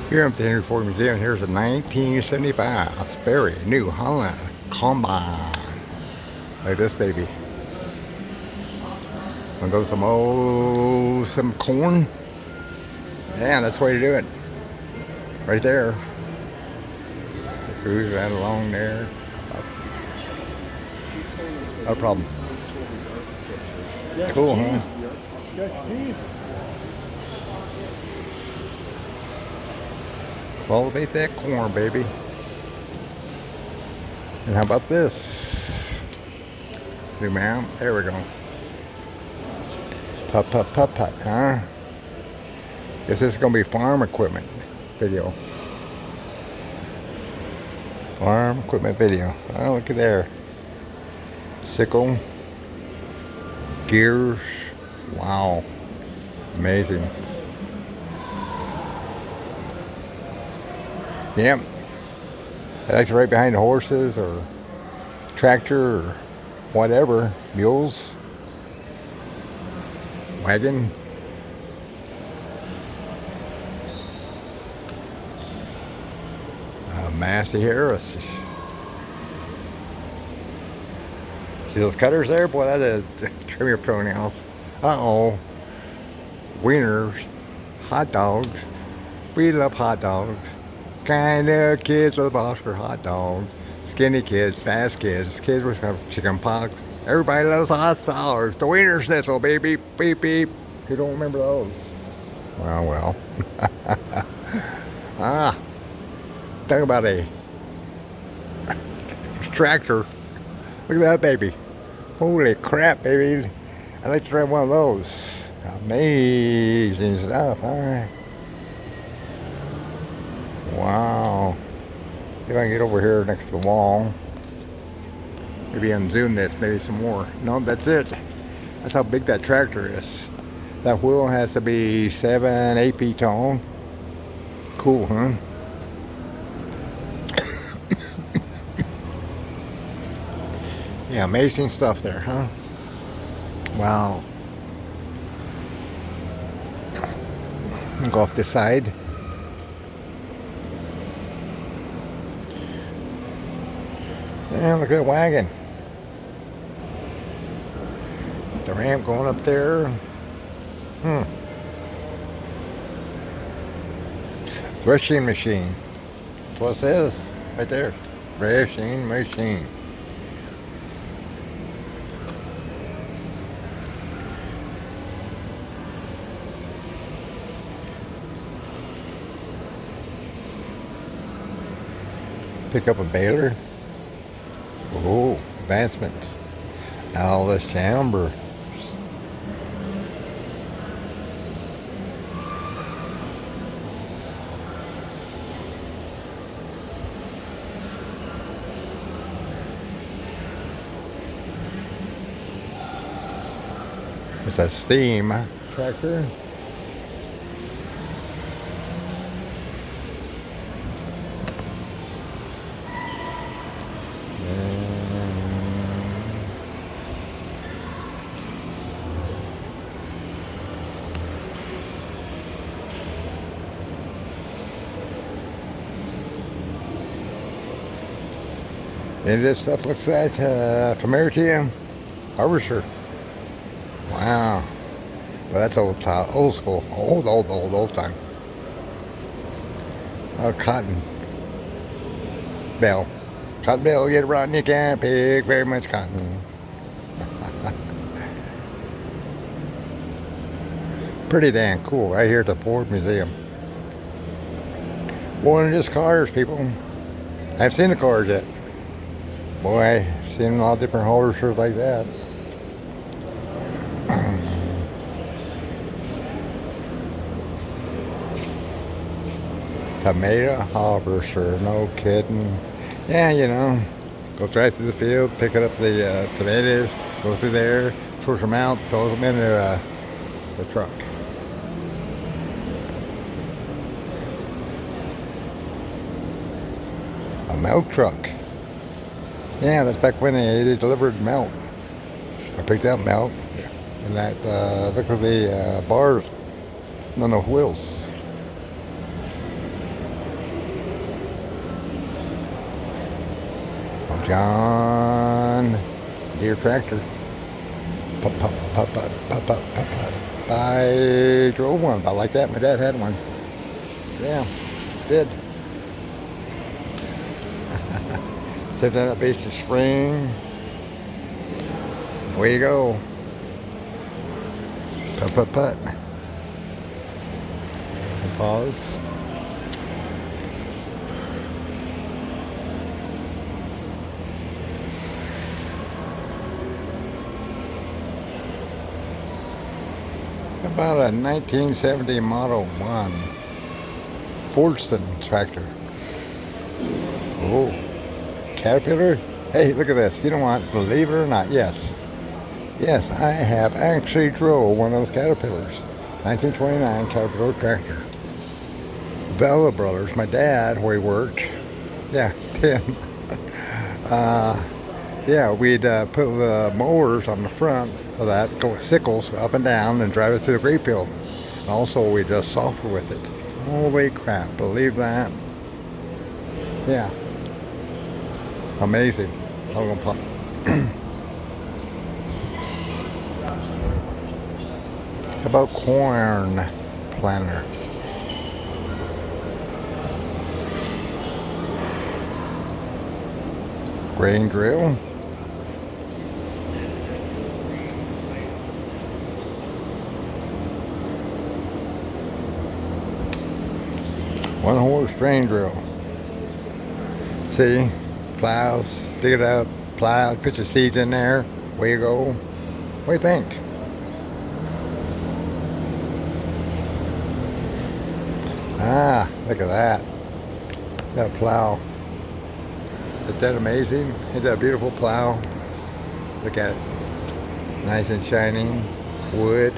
Here at the Henry Ford Museum, here's a 1975 Sperry New Holland Combine. Like this baby. Want to go some corn? Yeah, that's the way to do it. Right there. Cruise right along there. No problem. Cool, huh? Cultivate that corn, baby. And how about this? Zoom out. There we go. Putt, putt, putt, putt, huh? Guess this is going to be farm equipment video. Farm equipment video. Oh, look at there. Sickle. Gears. Wow. Amazing. Yep. That's right behind the horses or tractor or whatever. Mules. Wagon. Massey Harris. See those cutters there? Boy, that's a trim your toenails. Uh-oh. Wieners. Hot dogs. We love hot dogs. Kind of kids love Oscar hot dogs. Skinny kids, fast kids, kids with chicken pox. Everybody loves hot dogs. The Wiener Schnitzel, baby. Beep, beep. Who don't remember those? Well. Ah. Talk about a tractor. Look at that baby. Holy crap, baby. I'd like to drive one of those. Amazing stuff. All right. Wow. See if I can get over here next to the wall. Maybe unzoom this, maybe some more. No, that's it. That's how big that tractor is. That wheel has to be 7, 8 feet tall. Cool, huh? Yeah, amazing stuff there, huh? Wow. Go off this side. And look at that wagon. The ramp going up there. Threshing machine. That's what it says right there. Threshing machine. Pick up a baler. Oh, advancements. Alice Chamber. It's a steam tractor. And this stuff looks like familiar to you? Harvester. Wow. Well, that's old school. Old time. Cotton bale. Cotton bale, get it rotten, you can't pick very much cotton. Pretty damn cool right here at the Ford Museum. More than just cars, people. I haven't seen the cars yet. Boy, I've seen a lot of different harvesters like that. Tomato harvester, no kidding. Yeah, you know, goes right through the field, pick up the tomatoes, go through there, sort them out, throws them into the truck. A milk truck. Yeah, that's back when they delivered milk. I picked up milk and that look at the bars on the wheels. John Deere tractor. Pop, pop, pop, pop, pop, pop, pop, pop. I drove one about like that. My dad had one. Yeah, did. Set that up base to spring. Away you go. Put, put, put. Pause. About a 1970 Model 1 Fordson tractor. Oh, Caterpillar. Hey, look at this. You know what? Believe it or not, yes. Yes, I have actually drove one of those Caterpillars. 1929 Caterpillar tractor. Bella Brothers, my dad, where he worked. Yeah, Tim. Yeah, we'd put the mowers on the front of that, go with sickles up and down and drive it through the grape field. And also we just software with it. Holy crap, believe that? Yeah. Amazing. I'm gonna pop. How about corn planter? Grain drill. One horse grain drill. See, plows, dig it up, plow, put your seeds in there, away you go. What do you think? Ah, look at that. That plow. Isn't that amazing? Isn't that a beautiful plow? Look at it. Nice and shining. Wood.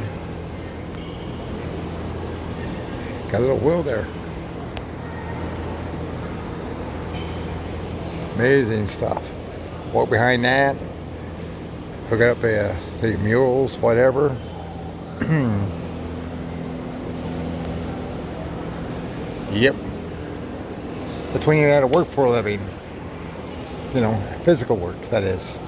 Got a little wheel there. Amazing stuff. Walk behind that. Hook it up to the mules, whatever. Yep. That's when you had to work for a living. You know, physical work, that is.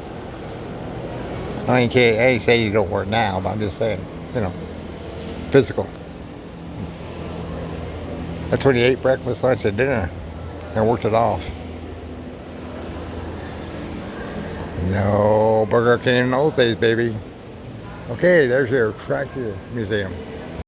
I mean, can't say you don't work now, but I'm just saying, you know, physical. That's when you ate breakfast, lunch, and dinner and worked it off. No Burger King in those days, baby. Okay, there's your tractor museum.